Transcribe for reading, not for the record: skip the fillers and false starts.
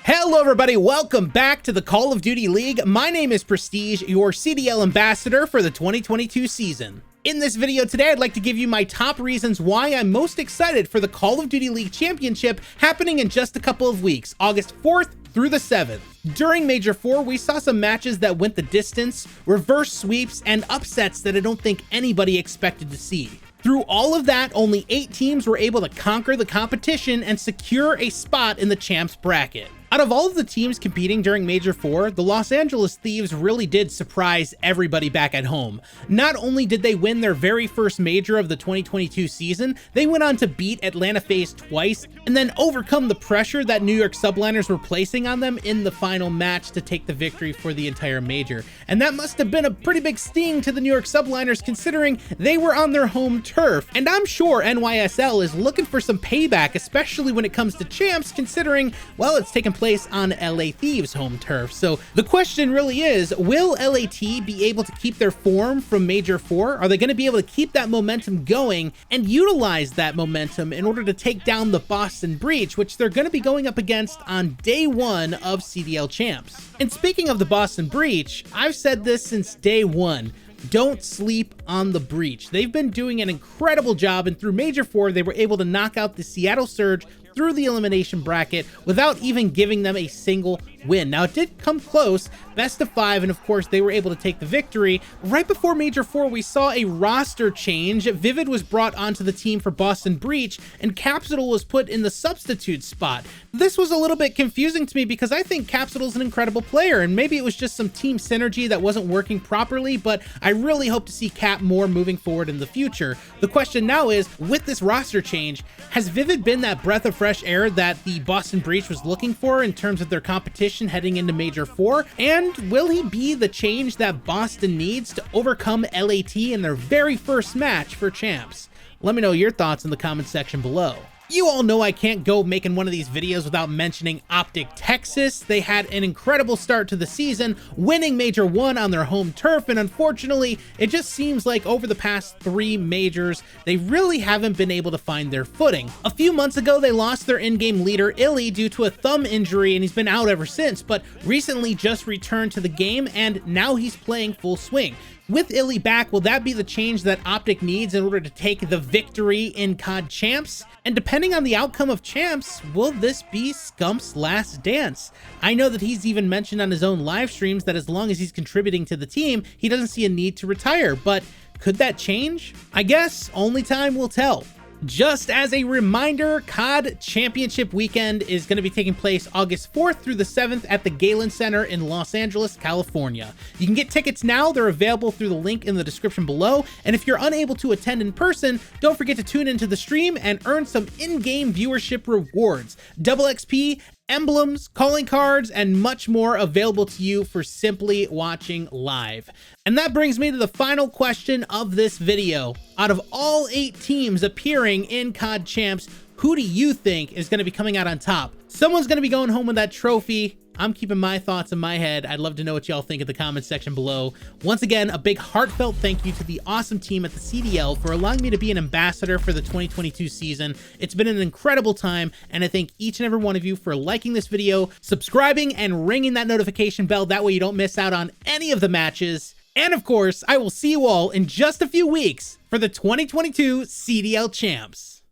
Hello everybody, welcome back to the Call of Duty League. My name is Prestige, your CDL ambassador for the 2022 season. In this video today, I'd like to give you my top reasons why I'm most excited for the Call of Duty League Championship happening in just a couple of weeks, August 4th through the 7th. During Major 4, we saw some matches that went the distance, reverse sweeps, and upsets that I don't think anybody expected to see. Through all of that, only 8 teams were able to conquer the competition and secure a spot in the champs bracket. Out of all of the teams competing during Major 4, the Los Angeles Thieves really did surprise everybody back at home. Not only did they win their very first major of the 2022 season, they went on to beat Atlanta FaZe twice and then overcome the pressure that New York Subliners were placing on them in the final match to take the victory for the entire major. And that must have been a pretty big sting to the New York Subliners considering they were on their home turf. And I'm sure NYSL is looking for some payback, especially when it comes to champs, considering, well, it's taken place on LA Thieves' home turf. So the question really is, will LAT be able to keep their form from Major 4? Are they going to be able to keep that momentum going and utilize that momentum in order to take down the Boston Breach, which they're going to be going up against on day 1 of CDL champs? And speaking of the Boston Breach, I've said this since day 1. Don't sleep on the Breach. They've been doing an incredible job, and through Major 4, they were able to knock out the Seattle Surge through the elimination bracket without even giving them a single win. Now, it did come close, best of 5, and of course they were able to take the victory. Right before Major 4, we saw a roster change. Vivid was brought onto the team for Boston Breach, and Capsule was put in the substitute spot. This was a little bit confusing to me because I think Capsule's an incredible player, and maybe it was just some team synergy that wasn't working properly, but I really hope to see Cap more moving forward in the future. The question now is, with this roster change, has Vivid been that breath of fresh air that the Boston Breach was looking for in terms of their competition heading into Major 4? And will he be the change that Boston needs to overcome LAT in their very first match for champs? Let me know your thoughts in the comment section below. You all know I can't go making one of these videos without mentioning Optic Texas. They had an incredible start to the season, winning Major 1 on their home turf, and unfortunately, it just seems like over the past 3 majors, they really haven't been able to find their footing. A few months ago, they lost their in-game leader, Illy, due to a thumb injury, and he's been out ever since, but recently just returned to the game, and now he's playing full swing. With Illy back, will that be the change that Optic needs in order to take the victory in COD Champs? And depending on the outcome of Champs, will this be Scump's last dance? I know that he's even mentioned on his own live streams that as long as he's contributing to the team, he doesn't see a need to retire, but could that change? I guess only time will tell. Just as a reminder, COD Championship Weekend is going to be taking place August 4th through the 7th at the Galen Center in Los Angeles, California. You can get tickets now. They're available through the link in the description below. And if you're unable to attend in person, don't forget to tune into the stream and earn some in-game viewership rewards. Double XP, emblems, calling cards, and much more available to you for simply watching live. And that brings me to the final question of this video. Out of all 8 teams appearing in COD Champs, who do you think is going to be coming out on top? Someone's going to be going home with that trophy. I'm keeping my thoughts in my head. I'd love to know what y'all think in the comment section below. Once again, a big heartfelt thank you to the awesome team at the CDL for allowing me to be an ambassador for the 2022 season. It's been an incredible time, and I thank each and every one of you for liking this video, subscribing, and ringing that notification bell. That way you don't miss out on any of the matches. And of course, I will see you all in just a few weeks for the 2022 CDL Champs.